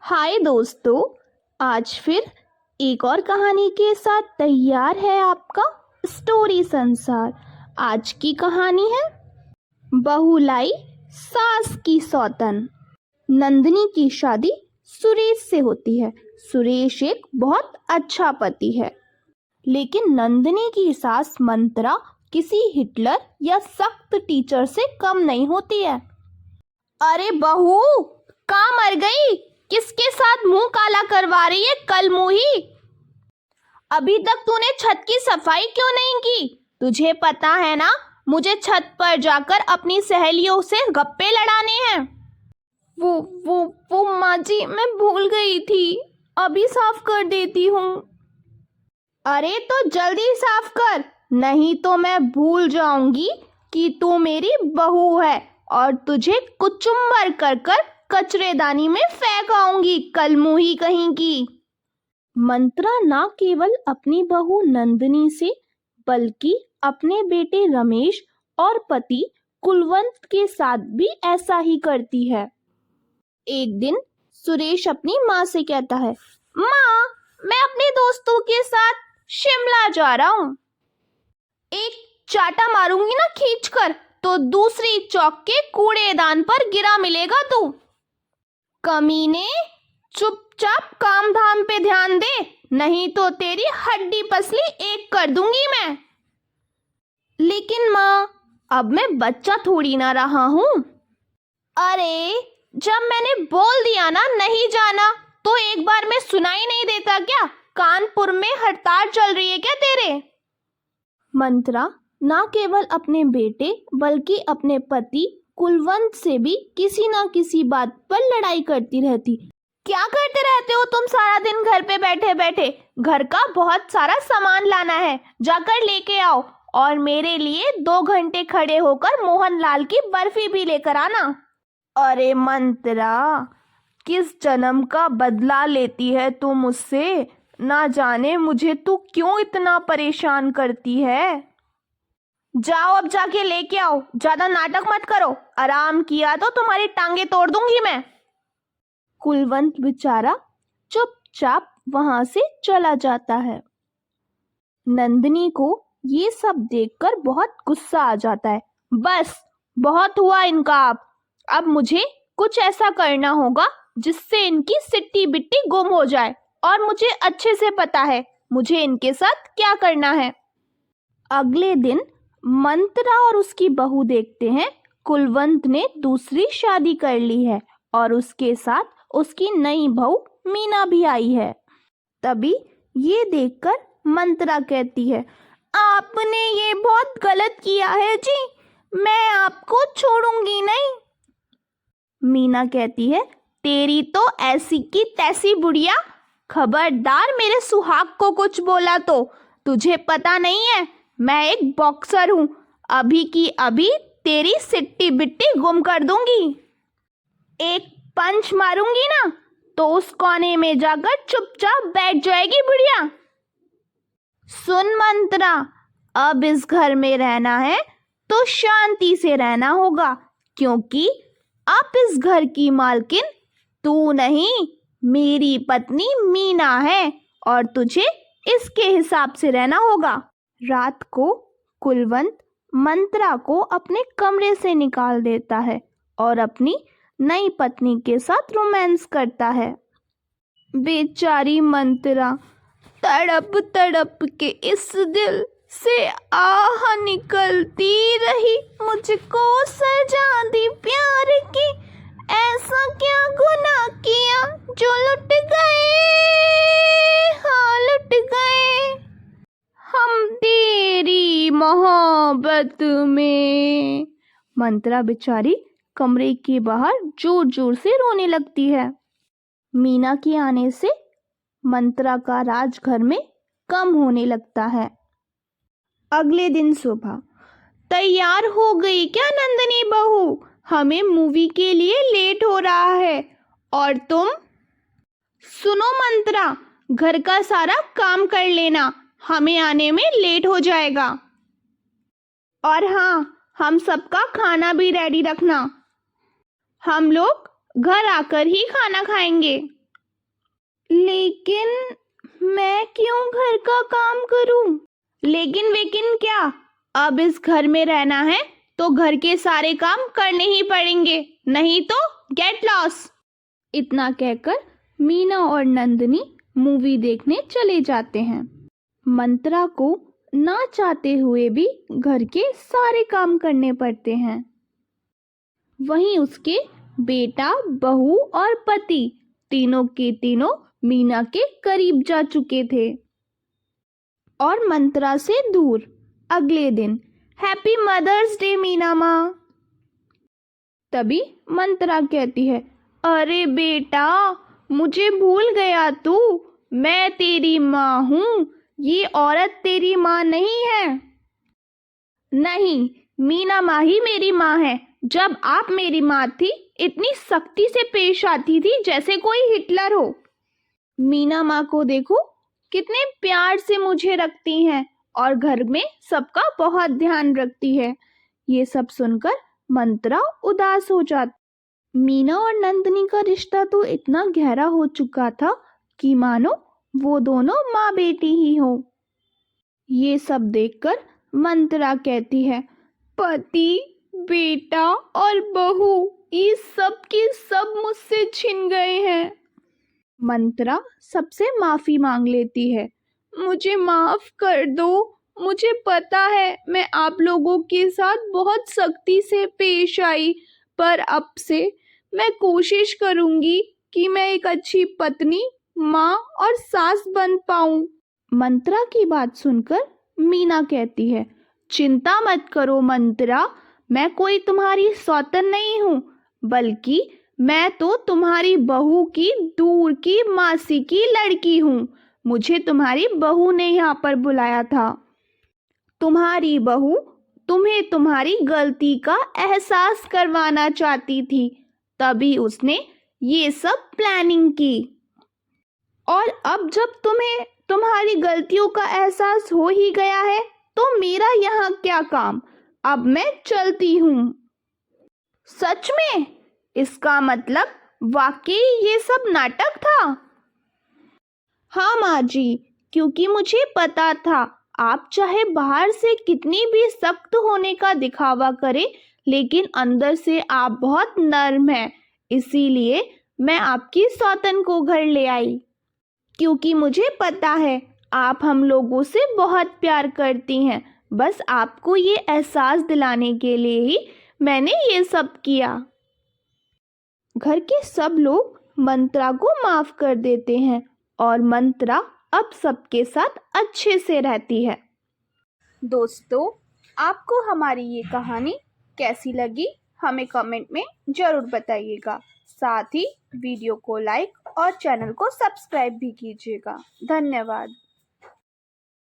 हाय दोस्तों, आज फिर एक और कहानी के साथ तैयार है आपका स्टोरी संसार। आज की कहानी है बहू लाई सास की सौतन। नंदिनी की शादी सुरेश से होती है। सुरेश एक बहुत अच्छा पति है, लेकिन नंदिनी की सास मंत्रा किसी हिटलर या सख्त टीचर से कम नहीं होती है। अरे बहू, कहाँ मर गई? किसके साथ मुंह काला करवा रही है कल मुही? अभी तक तूने छत की सफाई क्यों नहीं की? तुझे पता है ना, मुझे छत पर जाकर अपनी सहेलियों से गप्पे लड़ाने हैं। वो माँ जी, मैं भूल गई थी। अभी साफ कर देती हूँ। अरे तो जल्दी साफ कर, नहीं तो मैं भूल जाऊंगी कि तू मेरी बहू है और तुझे कुचुम्बर कर कर कचरेदानी में फेंक आऊंगी कलमुही कहीं की। मंत्रा न केवल अपनी बहू नंदिनी से बल्कि अपने बेटे रमेश और पति कुलवंत के साथ भी ऐसा ही करती है। एक दिन सुरेश अपनी माँ से कहता है, माँ, मैं अपने दोस्तों के साथ शिमला जा रहा हूँ। एक चाटा मारूंगी ना खींचकर तो दूसरी चौक के कूड़ेदान पर गिरा मिलेगा तू। कमीने, चुपचाप काम धाम पे ध्यान दे, नहीं तो तेरी हड्डी पसली एक कर दूंगी मैं। लेकिन माँ, अब मैं बच्चा थोड़ी ना रहा हूँ। अरे, जब मैंने बोल दिया ना नहीं जाना, तो एक बार में सुनाई नहीं देता क्या? कानपुर में हड़ताल चल रही है क्या तेरे? मंत्रा न केवल अपने बेटे बल्कि अपने पति कुलवंत से भी किसी न किसी बात पर लड़ाई करती रहती। क्या करते रहते हो तुम सारा दिन घर पे बैठे बैठे? घर का बहुत सारा सामान लाना है, जाकर लेके आओ। और मेरे लिए 2 घंटे खड़े होकर मोहनलाल की बर्फी भी लेकर आना। अरे मंत्रा, किस जन्म का बदला लेती है तू मुझसे? ना जाने मुझे तू क्यों इतना परेशान करती है। जाओ, अब जाके लेके आओ। ज्यादा नाटक मत करो, आराम किया तो तुम्हारी टांगे तोड़ दूंगी मैं। कुलवंत बेचारा चुपचाप वहां से चला जाता है। नंदिनी को ये सब देखकर बहुत गुस्सा आ जाता है। बस, बहुत हुआ इनका। अब मुझे कुछ ऐसा करना होगा जिससे इनकी सिट्टी बिट्टी गुम हो जाए, और मुझे अच्छे से पता है मुझे इनके साथ क्या करना है। अगले दिन मंत्रा और उसकी बहू देखते हैं कुलवंत ने दूसरी शादी कर ली है और उसके साथ उसकी नई बहू मीना भी आई है। तभी ये देखकर मंत्रा कहती है, आपने ये बहुत गलत किया है जी, मैं आपको छोड़ूंगी नहीं। मीना कहती है, तेरी तो ऐसी की तैसी बुढ़िया, खबरदार मेरे सुहाग को कुछ बोला तो तुझे पता नहीं है मैं एक बॉक्सर हूँ। अभी की अभी तेरी सिट्टी बिट्टी गुम कर दूंगी। एक पंच मारूंगी ना तो उस कोने में जाकर चुपचाप बैठ जाएगी बुढ़िया। सुन मंत्रा, अब इस घर में रहना है तो शांति से रहना होगा, क्योंकि अब इस घर की मालकिन तू नहीं, मेरी पत्नी मीना है और तुझे इसके हिसाब से रहना होगा। रात को कुलवंत मंत्रा को अपने कमरे से निकाल देता है और अपनी नई पत्नी के साथ रोमांस करता है। बेचारी मंत्रा तड़प तड़प के इस दिल से आह निकलती रही, मुझको सजा दी प्यार की, ऐसा क्या गुनाह किया जो लुट गए, हाँ लुट गए हम तेरी मोहब्बत में। मंत्रा बेचारी कमरे के बाहर जोर जोर से रोने लगती है। मीना के आने से मंत्रा का राजघर में कम होने लगता है। अगले दिन सुबह, तैयार हो गई क्या नंदिनी बहू? हमें मूवी के लिए लेट हो रहा है। और तुम? सुनो मंत्रा, घर का सारा काम कर लेना, हमें आने में लेट हो जाएगा। और हाँ, हम सबका खाना भी रेडी रखना, हम लोग घर आकर ही खाना खाएंगे। लेकिन मैं क्यों घर का काम करूं? लेकिन वेकिन क्या, अब इस घर में रहना है तो घर के सारे काम करने ही पड़ेंगे, नहीं तो गेट लॉस। इतना कहकर मीना और नंदिनी मूवी देखने चले जाते हैं। मंत्रा को ना चाहते हुए भी घर के सारे काम करने पड़ते हैं। वहीं उसके बेटा, बहू और पति तीनों के तीनों मीना के करीब जा चुके थे और मंत्रा से दूर। अगले दिन हैप्पी मदर्स डे मीना माँ। तभी मंत्रा कहती है, अरे बेटा, मुझे भूल गया तू, मैं तेरी माँ हूँ, ये औरत तेरी माँ नहीं है। नहीं, मीना माँ ही मेरी माँ है। जब आप मेरी माँ थी, इतनी सख्ती से पेश आती थी जैसे कोई हिटलर हो। मीना माँ को देखो, कितने प्यार से मुझे रखती हैं और घर में सबका बहुत ध्यान रखती है। ये सब सुनकर मंत्रा उदास हो जाती। मीना और नंदिनी का रिश्ता तो इतना गहरा हो चुका था कि मानो वो दोनों माँ बेटी ही हो। ये सब देखकर मंत्रा कहती है, पति, बेटा और बहू, ये सब के सब मुझसे छिन गए हैं। मंत्रा सबसे माफी मांग लेती है, मुझे माफ कर दो, मुझे पता है मैं आप लोगों के साथ बहुत सख्ती से पेश आई, पर अब से मैं कोशिश करूंगी कि मैं एक अच्छी पत्नी, माँ और सास बन पाऊं। मंत्रा की बात सुनकर मीना कहती है, चिंता मत करो मंत्रा, मैं कोई तुम्हारी सौतन नहीं हूँ, बल्कि मैं तो तुम्हारी बहू की दूर की मासी की लड़की हूँ। मुझे तुम्हारी बहू ने यहाँ पर बुलाया था। तुम्हारी बहू तुम्हें तुम्हारी गलती का एहसास करवाना चाहती थी, तभी उसने ये सब प्लानिंग की। और अब जब तुम्हें तुम्हारी गलतियों का एहसास हो ही गया है, तो मेरा यहाँ क्या काम, अब मैं चलती हूँ। सच में? इसका मतलब वाकई ये सब नाटक था? हाँ माँ जी, क्योंकि मुझे पता था आप चाहे बाहर से कितनी भी सख्त होने का दिखावा करें, लेकिन अंदर से आप बहुत नर्म हैं। इसीलिए मैं आपकी सौतन को घर ले आई, क्योंकि मुझे पता है आप हम लोगों से बहुत प्यार करती हैं। बस आपको ये एहसास दिलाने के लिए ही मैंने ये सब किया। घर के सब लोग मंत्रा को माफ कर देते हैं और मंत्रा अब सबके साथ अच्छे से रहती है। दोस्तों, आपको हमारी ये कहानी कैसी लगी हमें कमेंट में ज़रूर बताइएगा। साथ ही वीडियो को लाइक और चैनल को सब्सक्राइब भी कीजिएगा। धन्यवाद।